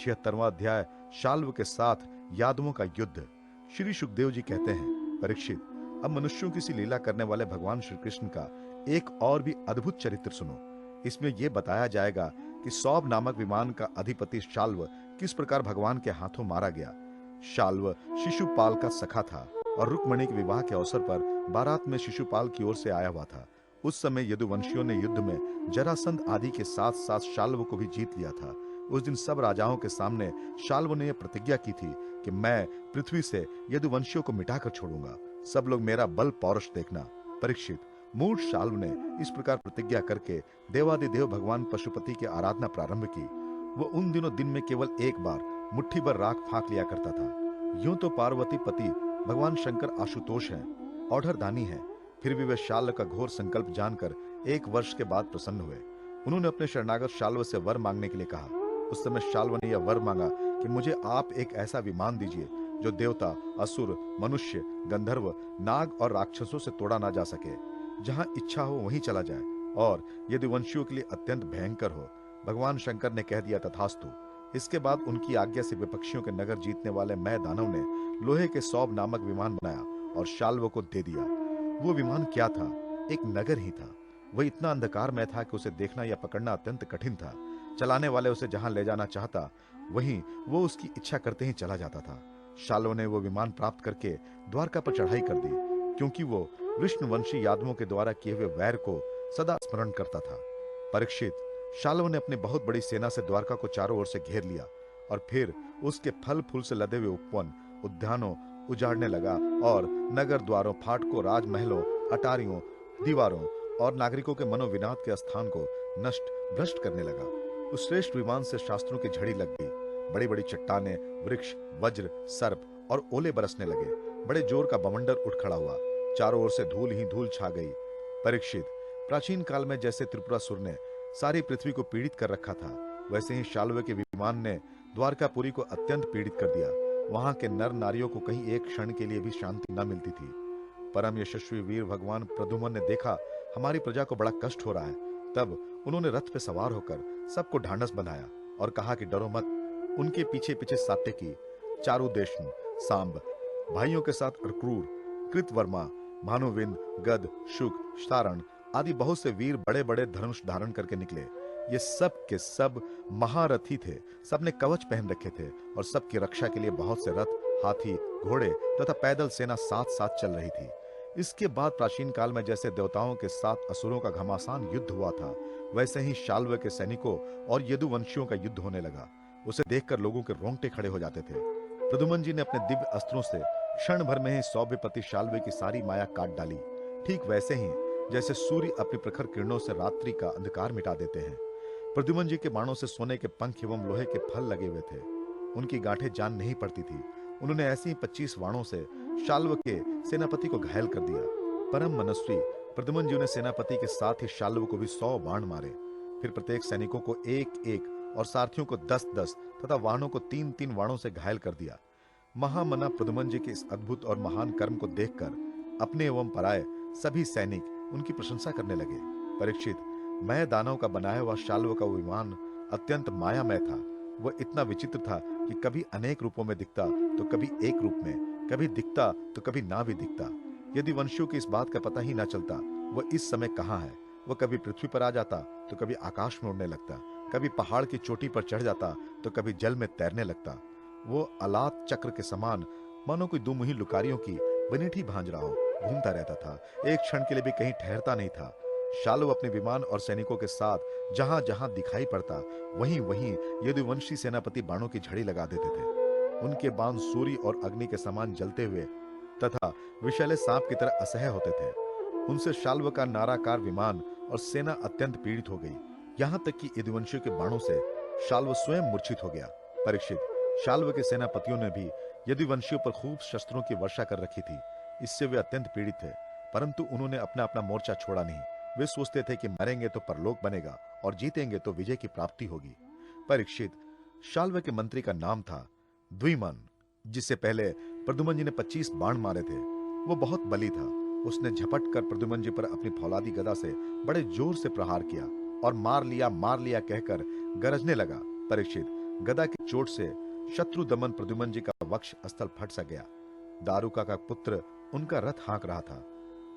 76वां अध्याय, शाल्व के साथ यादवों का युद्ध। श्री सुखदेव जी कहते हैं, परीक्षित, अब मनुष्यों की सी लीला करने वाले भगवान श्री कृष्ण का एक और भी अद्भुत चरित्र सुनो। इसमें यह बताया जाएगा कि सौभ नामक विमान का अधिपति शाल्व किस प्रकार भगवान के हाथों मारा गया। शाल्व शिशुपाल का सखा था और रुक्मणी के विवाह के अवसर पर बारात में शिशुपाल की ओर से आया हुआ था। उस समय यदुवंशियों ने युद्ध में जरासंध आदि के साथ साथ शाल्व को भी जीत लिया था। उस दिन सब राजाओं के सामने शाल्व ने यह प्रतिज्ञा की थी कि मैं पृथ्वी से यदुवंशियों को मिटाकर छोड़ूंगा। सब लोग मेरा बल पौरुष देखना। परीक्षित, मूढ़ शाल्व ने इस प्रकार प्रतिज्ञा करके देवादिदेव भगवान पशुपति की आराधना प्रारंभ की। वो उन दिनों दिन में केवल एक बार मुट्ठी भर राख फांक लिया करता था। यूं तो पार्वती पति भगवान शंकर आशुतोष हैं, औढ़रदानी हैं, फिर भी वे शाल्व का घोर संकल्प जानकर 1 वर्ष के बाद प्रसन्न हुए। उन्होंने अपने शरणागत शाल्व से वर मांगने के लिए कहा। उस समय शाल्व ने यह वर मांगा कि मुझे आप एक ऐसा विमान दीजिए जो देवता, असुर, मनुष्य, गंधर्व, नाग और राक्षसों से तोड़ा ना जा सके, जहां इच्छा हो वहीं चला जाए और यदुवंशियों के लिए अत्यंत भयंकर हो। भगवान शंकर ने कह दिया, तथास्तु। इसके बाद उनकी आज्ञा से विपक्षियों के नगर जीतने वाले मय दानव ने लोहे के सौभ नामक विमान बनाया और शाल्व को दे दिया। वो विमान क्या था? एक नगर ही था। वह इतना अंधकार में था कि उसे देखना या पकड़ना अत्यंत कठिन था। चलाने वाले उसे जहां ले जाना चाहता वहीं वो उसकी इच्छा करते ही चला जाता था। शाल्व ने वो विमान प्राप्त करके द्वारका पर चढ़ाई कर दी, क्योंकि वो विष्णुवंशी यादवों के द्वारा किए हुए वैर को सदा स्मरण करता था। परीक्षित, शाल्व ने अपनी बहुत बड़ी सेना से द्वारका को चारों ओर से घेर लिया और फिर उसके फल फूल से लदे हुए उपवन, उद्यानों उजाड़ने लगा और नगर द्वारों, फाटकों, राजमहलों, अटारियों, दीवारों और नागरिकों के मनोविनाद के स्थान को नष्ट भ्रष्ट करने लगा। उस श्रेष्ठ विमान से शास्त्रों की झड़ी लग गई। बड़ी बड़ी चट्टानें, वृक्ष, वज्र, सर्प और ओले बरसने लगे। बड़े जोर का बवंडर उठ खड़ा हुआ। चारों ओर से धूल ही धूल छा गई। परीक्षित, प्राचीन काल में जैसे त्रिपुरासुर ने सारी पृथ्वी को पीड़ित कर रखा था, वैसे ही शाल्व के विमान ने द्वारकापुरी को अत्यंत पीड़ित कर दिया। वहां के नर नारियों को कहीं एक क्षण के लिए भी शांति न मिलती थी। परम यशस्वी वीर भगवान प्रद्युम्न ने देखा हमारी प्रजा को बड़ा कष्ट हो रहा है। तब उन्होंने रथ पे सवार होकर सबको ढांढस बंधाया और कहा कि डरो मत। उनके पीछे पीछे सात्यकी, चारुदेशन, सांब, भाइयों के साथ अक्रूर, कृतवर्मा, भानुविंद, गद, शुक, शारण आदि बहुत से वीर बड़े बड़े धनुष धारण करके निकले। ये सब के सब महारथी थे। सबने कवच पहन रखे थे और सबकी रक्षा के लिए बहुत से रथ, हाथी, घोड़े तथा पैदल सेना साथ साथ चल रही थी। इसके बाद प्राचीन काल में जैसे देवताओं के साथ असुरों का घमासान युद्ध हुआ था, वैसे ही शाल्व के सैनिकों और यदुवंशियों का युद्ध होने लगा। उसे देखकर लोगों के रोंगटे खड़े हो जाते थे। प्रद्युम्न जी ने अपने दिव्य अस्त्रों से क्षण भर में ही सौभ्यपति शाल्व की सारी माया काट डाली। ठीक वैसे ही जैसे सूर्य अपनी प्रखर किरणों से रात्रि का अंधकार मिटा देते हैं। प्रद्युम्न जी के बाणों से सोने के पंख एवं लोहे के फल लगे हुए थे। उनकी गांठें जान नहीं पड़ती थी। उन्होंने ऐसे ही 25 बाणों से शाल्व के सेनापति को घायल कर दिया। परम मनस्वी प्रद्युम्न जी ने सेनापति के साथ ही शाल्व को भी 100 बाण मारे। फिर प्रत्येक सैनिकों को 1-1 और सारथियों को 10-10 तथा वाहनों को 3-3 बाणों से घायल कर दिया। महामना प्रद्युम्न जी के इस अद्भुत और महान कर्म को देखकर अपने एवं पराये सभी सैनिक उनकी प्रशंसा करने लगे। परीक्षित, मय दानव का बनाया हुआ शाल्व का विमान अत्यंत मायामय था। वह इतना विचित्र था कि कभी अनेक रूपों में दिखता तो कभी एक रूप में, कभी दिखता तो कभी ना भी दिखता। यदि वंशियों की इस बात का पता ही ना चलता वह इस समय कहाँ है। वह कभी पृथ्वी पर आ जाता तो कभी आकाश में उड़ने लगता, कभी पहाड़ की चोटी पर चढ़ जाता तो कभी जल में तैरने लगता। वो अलात चक्र के समान मानो कोई दुमुही लुकारियों की बनीठी भांज रहा हो घूमता रहता था। एक क्षण के लिए भी कहीं ठहरता नहीं था। शाल्व अपने विमान और सैनिकों के साथ जहां जहां दिखाई पड़ता वहीं वहीं यदुवंशी सेनापति बाणों की झड़ी लगा देते थे। उनके बाण सूर्य और अग्नि के समान जलते हुए तथा विषैले सांप की तरह असह्य होते थे। उनसे शाल्व का नाराकार विमान और सेना अत्यंत पीड़ित हो गई। यहां तक कि यदुवंशियों के बाणों से शाल्व स्वयं मूर्छित हो गया। परीक्षित, शाल्व के सेनापतियों ने भी यदुवंशियों पर खूब शस्त्रों की वर्षा कर रखी थी। इससे वे अत्यंत पीड़ित थे, परंतु उन्होंने अपना अपना मोर्चा छोड़ा नहीं। वे सोचते थे कि मरेंगे तो परलोक बनेगा और जीतेंगे तो विजय की प्राप्ति होगी। परीक्षित, शाल्व के मंत्री का नाम था द्विमन, जिससे पहले प्रद्युम्न जी ने 25 बाण मारे थे। वो बहुत बली था। उसने झपट कर प्रद्युम्न जी पर अपनी फौलादी गदा से बड़े जोर से प्रहार किया और मार लिया कहकर गरजने लगा। परीक्षित, गदा की चोट से शत्रु दमन प्रद्युम्न जी का वक्ष स्थल फट सा गया। दारुका का पुत्र उनका रथ हाँक रहा था।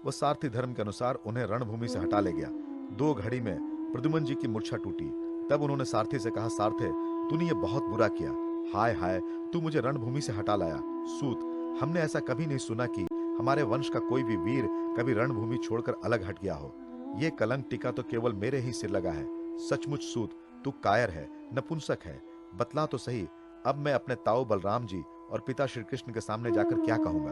वह सारथी धर्म के अनुसार उन्हें रणभूमि से हटा ले गया। 2 घड़ी में प्रद्युम्न जी की मूर्छा टूटी। तब उन्होंने सारथी से कहा, सारथे, तूने ये बहुत बुरा किया। हाय हाय, तू मुझे रणभूमि से हटा लाया। सूत, हमने ऐसा कभी नहीं सुना कि हमारे वंश का कोई भी वीर कभी रणभूमि छोड़कर अलग हट गया हो। ये कलंक टीका तो केवल मेरे ही सिर लगा है। सचमुच सूत, तू कायर है, नपुंसक है। बतला तो सही, अब मैं अपने ताऊ बलराम जी और पिता श्री कृष्ण के सामने जाकर क्या कहूंगा?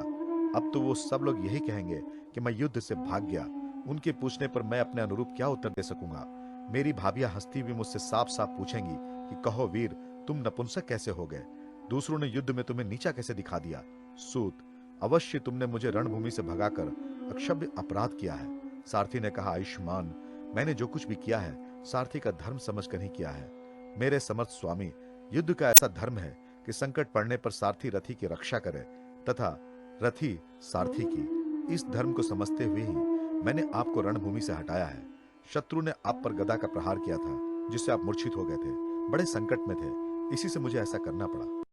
अब तो वो सब लोग यही कहेंगे कि मैं युद्ध से भाग गया। उनके पूछने पर मैं अपने अनुरूप क्या उत्तर दे सकूंगा? मेरी भाभियां हंसती हुई मुझसे साफ साफ पूछेंगी कि कहो वीर, तुम नपुंसक कैसे हो गए? दूसरों ने युद्ध में तुम्हें नीचा कैसे दिखा दिया? सूत, अवश्य तुमने मुझे रणभूमि से भगाकर अक्षम्य अपराध किया है। सारथी ने कहा, आयुष्मान, मैंने जो कुछ भी किया है सारथी का धर्म समझकर ही किया है। मेरे समर्थ स्वामी, युद्ध का ऐसा धर्म है कि संकट पड़ने पर सारथी रथी की रक्षा करे तथा रथी सारथी की। इस धर्म को समझते हुए ही मैंने आपको रणभूमि से हटाया है। शत्रु ने आप पर गदा का प्रहार किया था, जिससे आप मूर्छित हो गए थे, बड़े संकट में थे, इसी से मुझे ऐसा करना पड़ा।